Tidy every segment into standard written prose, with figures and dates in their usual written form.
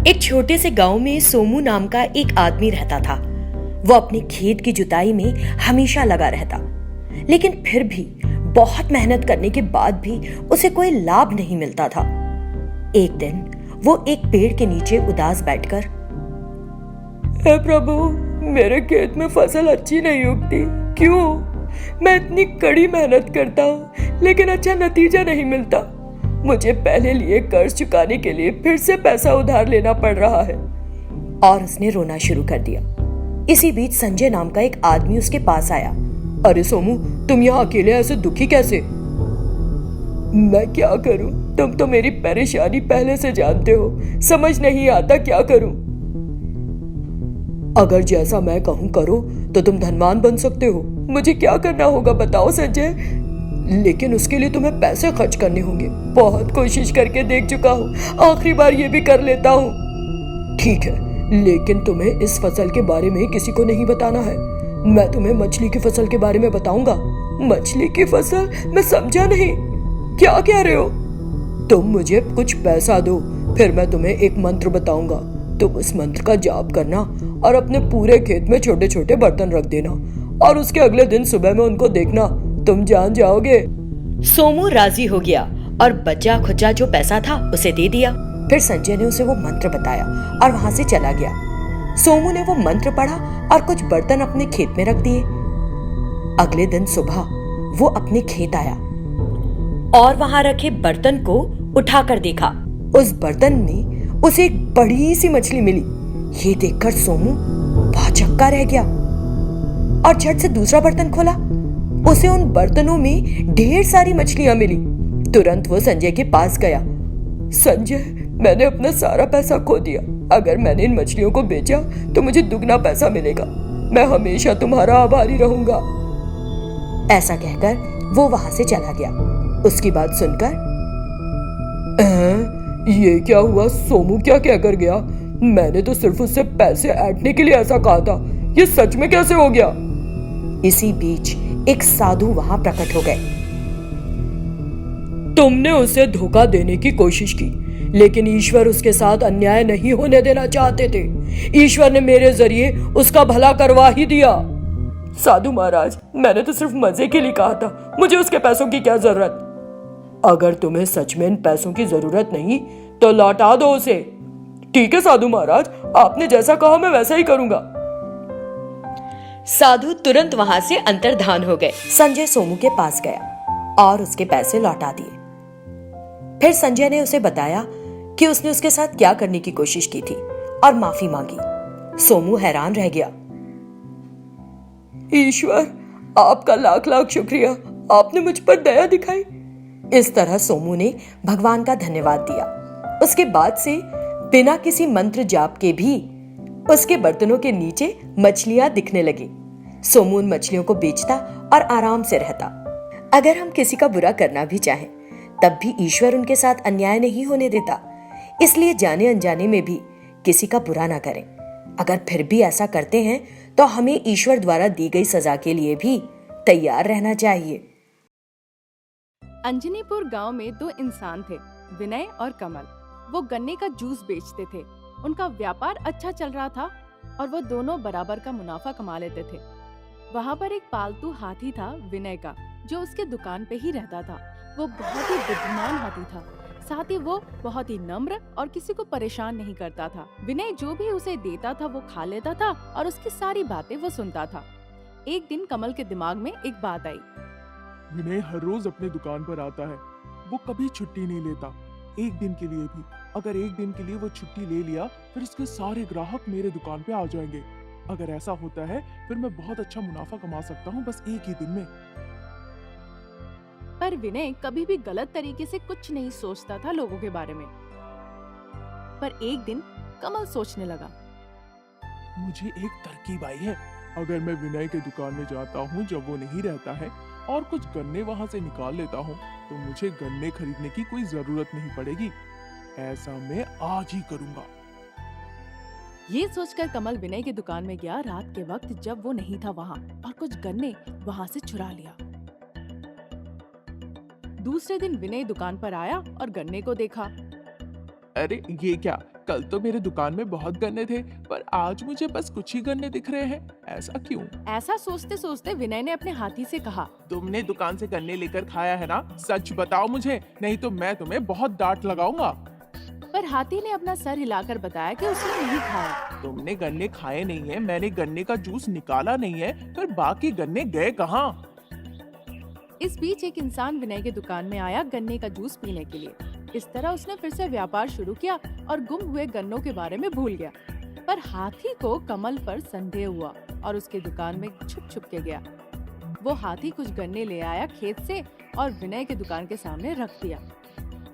एक छोटे से गांव में सोमू नाम का एक आदमी रहता था। वो अपने खेत की जुताई में हमेशा लगा रहता, लेकिन फिर भी बहुत मेहनत करने के बाद भी उसे कोई लाभ नहीं मिलता था। एक दिन वो एक पेड़ के नीचे उदास बैठकर, हे प्रभु, मेरे खेत में फसल अच्छी नहीं उगती, क्यों? मैं इतनी कड़ी मेहनत करता हूँ लेकिन अच्छा नतीजा नहीं मिलता। मुझे पहले लिए कर्ज चुकाने के लिए फिर से पैसा उधार लेना पड़ रहा है। और उसने रोना शुरू कर दिया। इसी बीच संजय नाम का एक आदमी उसके पास आया। अरे सोमू, तुम यहाँ अकेले ऐसे दुखी कैसे? मैं क्या करूं, तुम तो मेरी परेशानी पहले से जानते हो, समझ नहीं आता क्या करूं। अगर जैसा मैं कहूं करो तो तुम धनवान बन सकते हो। मुझे क्या करना होगा बताओ संजय, लेकिन उसके लिए तुम्हें पैसे खर्च करने होंगे। बहुत कोशिश करके देख चुका हूँ, आखिरी बार ये भी कर लेता हूँ। ठीक है, लेकिन तुम्हें इस फसल के बारे में किसी को नहीं बताना है। मैं तुम्हें मछली की फसल के बारे में बताऊंगा। मछली की फसल? मैं समझा नहीं, क्या कह रहे हो? तुम मुझे कुछ पैसा दो, फिर मैं तुम्हें एक मंत्र बताऊंगा। तुम उस मंत्र का जाप करना और अपने पूरे खेत में छोटे छोटे बर्तन रख देना, और उसके अगले दिन सुबह में उनको देखना, तुम जान जाओगे। सोमू राजी हो गया और बचा खुचा जो पैसा था उसे दे दिया। फिर संजय ने उसे वो मंत्र बताया और वहां से चला गया। सोमू ने वो मंत्र पढ़ा और कुछ बर्तन अपने खेत में रख दिए। अगले दिन सुबह वो अपने खेत आया और वहां रखे बर्तन को उठाकर देखा। उस बर्तन में उसे एक बड़ी सी मछली मिली। ये देखकर सोमू भौचक्का रह गया और झट से दूसरा बर्तन खोला। उसे उन बर्तनों में ढेर सारी मछलियां मिली। तुरंत वो संजय के पास गया। संजय, मैंने अपना सारा पैसा खो दिया। अगर मैंने इन मछलियों को बेचा तो मुझे दुगना पैसा मिलेगा। मैं हमेशा तुम्हारा आभारी रहूंगा। ऐसा कहकर वो वहां से चला गया। उसकी बात सुनकर, ये क्या हुआ? सोमू क्या कहकर गया? मैंने तो सिर्फ उससे पैसे ऐंठने के लिए ऐसा कहा था। ये सच में कैसे हो गया? इसी बीच एक साधु वहां प्रकट हो गए। तुमने उसे धोखा देने की कोशिश की, लेकिन ईश्वर उसके साथ अन्याय नहीं होने देना चाहते थे। ईश्वर ने मेरे जरिए उसका भला करवा ही दिया। साधु महाराज, मैंने तो सिर्फ मजे के लिए कहा था, मुझे उसके पैसों की क्या जरूरत? अगर तुम्हें सच में इन पैसों की जरूरत नहीं तो लौटा दो उसे। ठीक है साधु महाराज, आपने जैसा कहा मैं वैसा ही करूंगा। साधु तुरंत वहां से अंतर्धान हो गए। संजय सोमू के पास गया और उसके पैसे लौटा दिए। फिर संजय ने उसे बताया कि उसने उसके साथ क्या करने की कोशिश की थी और माफी मांगी। सोमू हैरान रह गया। ईश्वर, आपका लाख लाख शुक्रिया, आपने मुझ पर दया दिखाई। इस तरह सोमू ने भगवान का धन्यवाद दिया। उसके बाद से बिना किसी मंत्र जाप के भी उसके बर्तनों के नीचे मछलियां दिखने लगी। सोमू उन मछलियों को बेचता और आराम से रहता। अगर हम किसी का बुरा करना भी चाहें, तब भी ईश्वर उनके साथ अन्याय नहीं होने देता। इसलिए जाने अनजाने में भी किसी का बुरा ना करें। अगर फिर भी ऐसा करते हैं तो हमें ईश्वर द्वारा दी गई सजा के लिए भी तैयार रहना चाहिए। अंजनीपुर गांव में दो इंसान थे, विनय और कमल। वो गन्ने का जूस बेचते थे। उनका व्यापार अच्छा चल रहा था और वो दोनों बराबर का मुनाफा कमा लेते थे। वहाँ पर एक पालतू हाथी था, विनय का, जो उसके दुकान पे ही रहता था। वो बहुत ही बुद्धिमान हाथी था, साथ ही वो बहुत ही नम्र और किसी को परेशान नहीं करता था। विनय जो भी उसे देता था वो खा लेता था और उसकी सारी बातें वो सुनता था। एक दिन कमल के दिमाग में एक बात आई। विनय हर रोज अपने दुकान पर आता है, वो कभी छुट्टी नहीं लेता, एक दिन के लिए भी। अगर एक दिन के लिए वो छुट्टी ले लिया फिर उसके सारे ग्राहक मेरे दुकान पे आ जाएंगे। अगर ऐसा होता है फिर मैं बहुत अच्छा मुनाफा कमा सकता हूँ बस एक ही दिन में। पर विनय कभी भी गलत तरीके से कुछ नहीं सोचता था लोगों के बारे में। पर एक दिन कमल सोचने लगा, मुझे एक तरकीब आई है। अगर मैं विनय के दुकान में जाता हूँ जब वो नहीं रहता है और कुछ गन्ने वहाँ से निकाल लेता हूँ तो मुझे गन्ने खरीदने की कोई जरूरत नहीं पड़ेगी। ऐसा मैं आज ही करूँगा। ये सोचकर कमल विनय की दुकान में गया रात के वक्त जब वो नहीं था वहाँ, और कुछ गन्ने वहाँ से चुरा लिया। दूसरे दिन विनय दुकान पर आया और गन्ने को देखा। अरे ये क्या, कल तो मेरे दुकान में बहुत गन्ने थे, पर आज मुझे बस कुछ ही गन्ने दिख रहे हैं, ऐसा क्यों? ऐसा सोचते सोचते विनय ने अपने हाथी से कहा। तुमने दुकान से गन्ने लेकर खाया है ना? सच बताओ मुझे, नहीं तो मैं तुम्हें बहुत डांट लगाऊंगा। पर हाथी ने अपना सर हिलाकर बताया कि उसने नहीं खाया। तुमने गन्ने खाए नहीं है, मैंने गन्ने का जूस निकाला नहीं है, पर बाकी गन्ने गए कहाँ? इस बीच एक इंसान विनय की दुकान में आया गन्ने का जूस पीने के लिए। इस तरह उसने फिर से व्यापार शुरू किया और गुम हुए गन्नों के बारे में भूल गया। पर हाथी को कमल पर संदेह हुआ और उसकी दुकान में छुप छुप के गया। वो हाथी कुछ गन्ने ले आया खेत से और विनय की दुकान के सामने रख दिया।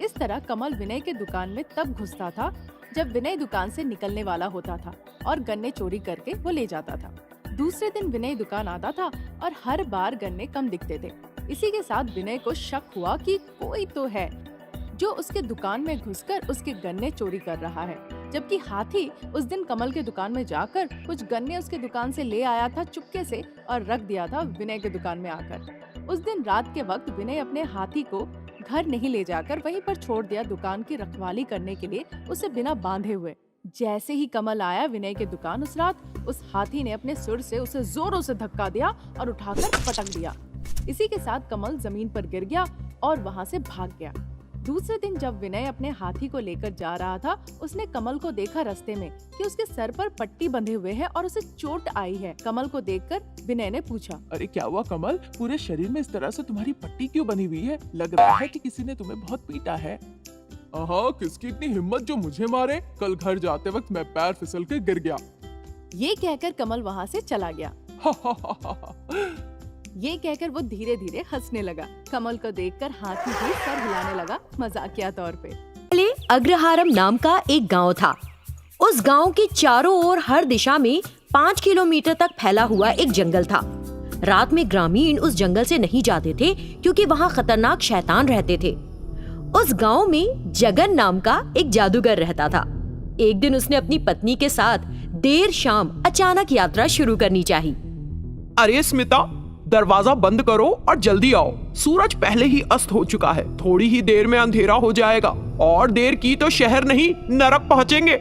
इस तरह कमल विनय के दुकान में तब घुसता था जब विनय दुकान से निकलने वाला होता था और गन्ने चोरी करके वो ले जाता था। दूसरे दिन विनय दुकान आता था और हर बार गन्ने कम दिखते थे। इसी के साथ विनय को शक हुआ कि कोई तो है जो उसके दुकान में घुसकर उसके गन्ने चोरी कर रहा है, जबकि हाथी उस दिन कमल के दुकान में जाकर कुछ गन्ने उसके दुकान से ले आया था चुपके से और रख दिया था विनय के दुकान में आकर। उस दिन रात के वक्त विनय अपने हाथी को घर नहीं ले जाकर वहीं पर छोड़ दिया दुकान की रखवाली करने के लिए, उसे बिना बांधे हुए। जैसे ही कमल आया विनय के दुकान उस रात, उस हाथी ने अपने सिर से उसे जोरों से धक्का दिया और उठाकर पटक दिया। इसी के साथ कमल जमीन पर गिर गया और वहाँ से भाग गया। दूसरे दिन जब विनय अपने हाथी को लेकर जा रहा था, उसने कमल को देखा रास्ते में कि उसके सर पर पट्टी बंधे हुए है और उसे चोट आई है। कमल को देखकर विनय ने पूछा, अरे क्या हुआ कमल, पूरे शरीर में इस तरह से तुम्हारी पट्टी क्यों बनी हुई है? लग रहा है कि किसी ने तुम्हें बहुत पीटा है। किसकी इतनी हिम्मत जो मुझे मारे? कल घर जाते वक्त मैं पैर फिसल के गिर गया। ये कहकर कमल वहाँ से चला गया। ये कहकर वो धीरे धीरे हंसने लगा। कमल को देखकर हाथी भी सर हिलाने लगा मजाकिया तौर पे। पहले अग्रहारम नाम का एक गांव था। उस गांव के चारों ओर हर दिशा में 5 किलोमीटर तक फैला हुआ एक जंगल था। रात में ग्रामीण उस जंगल से नहीं जाते थे क्योंकि वहाँ खतरनाक शैतान रहते थे। उस गांव में जगन नाम का एक जादूगर रहता था। एक दिन उसने अपनी पत्नी के साथ देर शाम अचानक यात्रा शुरू करनी चाहिए। अरे स्मिता, दरवाजा बंद करो और जल्दी आओ। सूरज पहले ही अस्त हो चुका है, थोड़ी ही देर में अंधेरा हो जाएगा और देर की तो शहर नहीं नरक पहुँचेंगे।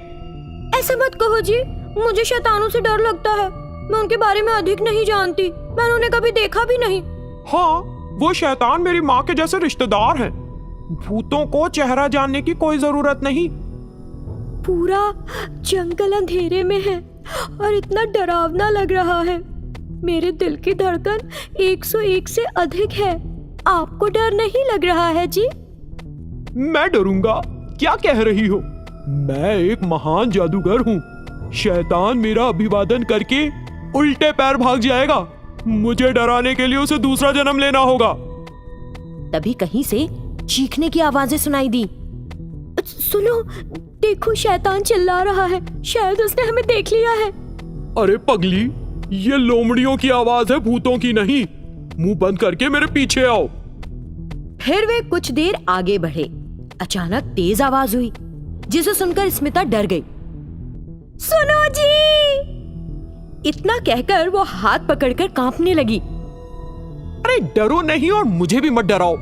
ऐसा मत कहो जी, मुझे शैतानों से डर लगता है। मैं उनके बारे में अधिक नहीं जानती, मैंने उन्हें कभी देखा भी नहीं। हाँ, वो शैतान मेरी माँ के जैसे रिश्तेदार हैं। भूतों को चेहरा जानने की कोई जरूरत नहीं। पूरा जंगल अंधेरे में है और इतना डरावना लग रहा है। मेरे दिल की धड़कन 101 से अधिक है। आपको डर नहीं लग रहा है जी? मैं डरूंगा? क्या कह रही हो? मैं एक महान जादूगर हूँ। शैतान मेरा अभिवादन करके उल्टे पैर भाग जाएगा। मुझे डराने के लिए उसे दूसरा जन्म लेना होगा। तभी कहीं से चीखने की आवाजें सुनाई दी। सुनो, देखो शैतान चिल्ला रहा है, शायद उसने हमें देख लिया है। अरे पगली, ये लोमड़ियों की आवाज है, भूतों की नहीं। मुंह बंद करके मेरे पीछे आओ। फिर वे कुछ देर आगे बढ़े। अचानक तेज आवाज हुई जिसे सुनकर स्मिता डर गई। सुनो जी! इतना कहकर वो हाथ पकड़कर कांपने लगी। अरे डरो नहीं और मुझे भी मत डराओ।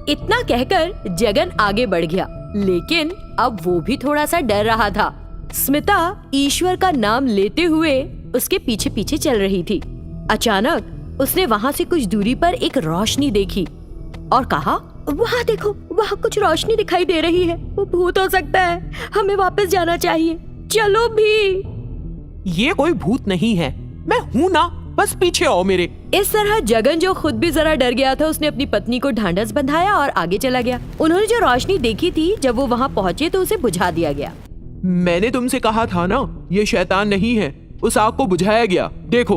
इतना कहकर जगन आगे बढ़ गया, लेकिन अब वो भी थोड़ा सा डर रहा था। स्मिता ईश्वर का नाम लेते हुए उसके पीछे पीछे चल रही थी। अचानक उसने वहाँ से कुछ दूरी पर एक रोशनी देखी और कहा, वहाँ देखो, वहाँ कुछ रोशनी दिखाई दे रही है। वो भूत हो सकता है, हमें वापस जाना चाहिए। चलो भी। ये कोई भूत नहीं है, मैं हूँ ना, बस पीछे आओ मेरे। इस तरह जगन, जो खुद भी जरा डर गया था, उसने अपनी पत्नी को ढांढस बंधाया और आगे चला गया। उन्होंने जो रोशनी देखी थी, जब वो वहाँ पहुँचे तो उसे बुझा दिया गया। मैंने तुमसे कहा था ना, ये शैतान नहीं है। उस आग को बुझाया गया। देखो,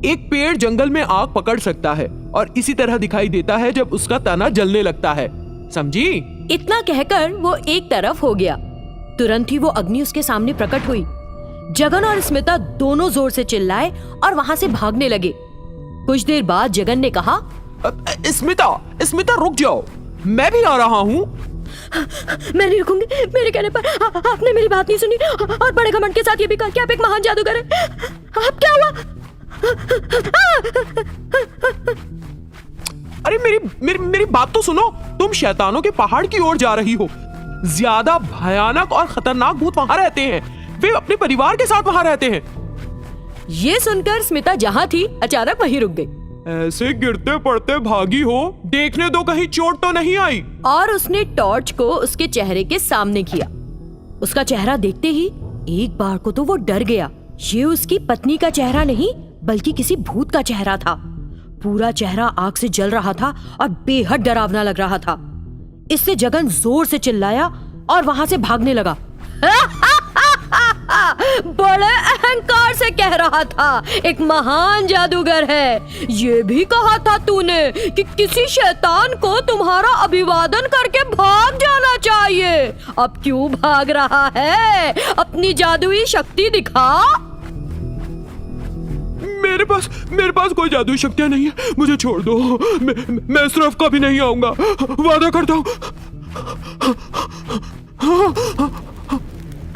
एक पेड़ जंगल में आग पकड़ सकता है और इसी तरह दिखाई देता है जब उसका तना जलने लगता है, समझी? इतना कहकर वो एक तरफ हो गया। तुरंत ही वो अग्नि उसके सामने प्रकट हुई। जगन और स्मिता दोनों जोर से चिल्लाए और वहाँ से भागने लगे। कुछ देर बाद जगन ने कहा, स्मिता रुक जाओ, मैं भी आ रहा हूँ। मैं नहीं रुकूंगी। मेरे कहने पर आपने मेरी बात नहीं सुनी और बड़े घमंड के साथ ये भी कहा कि आप एक महान जादूगर हैं। आप क्या हुआ? अरे मेरी बात तो सुनो। तुम शैतानों के पहाड़ की ओर जा रही हो। ज्यादा भयानक और खतरनाक भूत वहाँ रहते हैं। वे अपने परिवार के साथ वहाँ रहते हैं। ये सुनकर स्मिता जहाँ थी अचानक वहीं रुक गई ऐसे गिरते पड़ते भागी हो, देखने दो कहीं चोट तो नहीं आई। और उसने टॉर्च को उसके चेहरे के सामने किया। उसका चेहरा देखते ही एक बार को तो वो डर गया। ये उसकी पत्नी का चेहरा नहीं बल्कि किसी भूत का चेहरा था। पूरा चेहरा आग से जल रहा था और बेहद डरावना लग रहा था। इससे जगन जोर से चिल्लाया और वहां से भागने लगा। बड़े अहंकार से कह रहा था एक महान जादूगर है। ये भी कहा था तूने कि किसी शैतान को तुम्हारा अभिवादन करके भाग जाना चाहिए। अब क्यों भाग रहा है? अपनी जादुई शक्ति दिखा। मेरे पास कोई जादुई शक्तियां नहीं है, मुझे छोड़ दो। मैं इस तरफ कभी नहीं आऊंगा, वादा करता हूँ।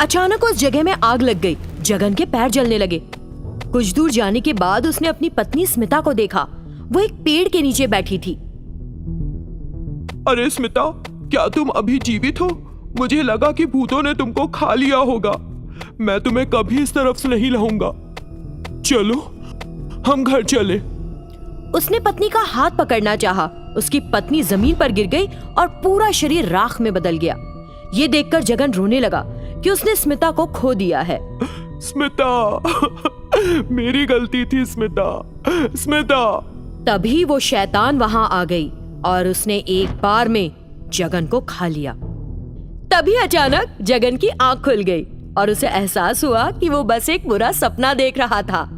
अचानक उस जगह में आग लग गई। जगन के पैर जलने लगे। कुछ दूर जाने के बाद उसने अपनी पत्नी स्मिता को देखा। वो एक पेड़ के नीचे बैठी थी। अरे स्मिता, क्या तुम अभी जीवित हो? मुझे लगा कि भूतों ने तुमको खा लिया होगा। मैं तुम्हें कभी इस तरफ से नहीं लाऊंगा। चलो हम घर चले। उसने पत्नी का हाथ पकड़ना चाहा। उसकी पत्नी जमीन पर गिर गई और पूरा शरीर राख में बदल गया। ये देखकर जगन रोने लगा कि उसने स्मिता को खो दिया है। स्मिता, मेरी गलती थी स्मिता। तभी वो शैतान वहां आ गई और उसने एक बार में जगन को खा लिया। तभी अचानक जगन की आंख खुल गई और उसे एहसास हुआ कि वो बस एक बुरा सपना देख रहा था।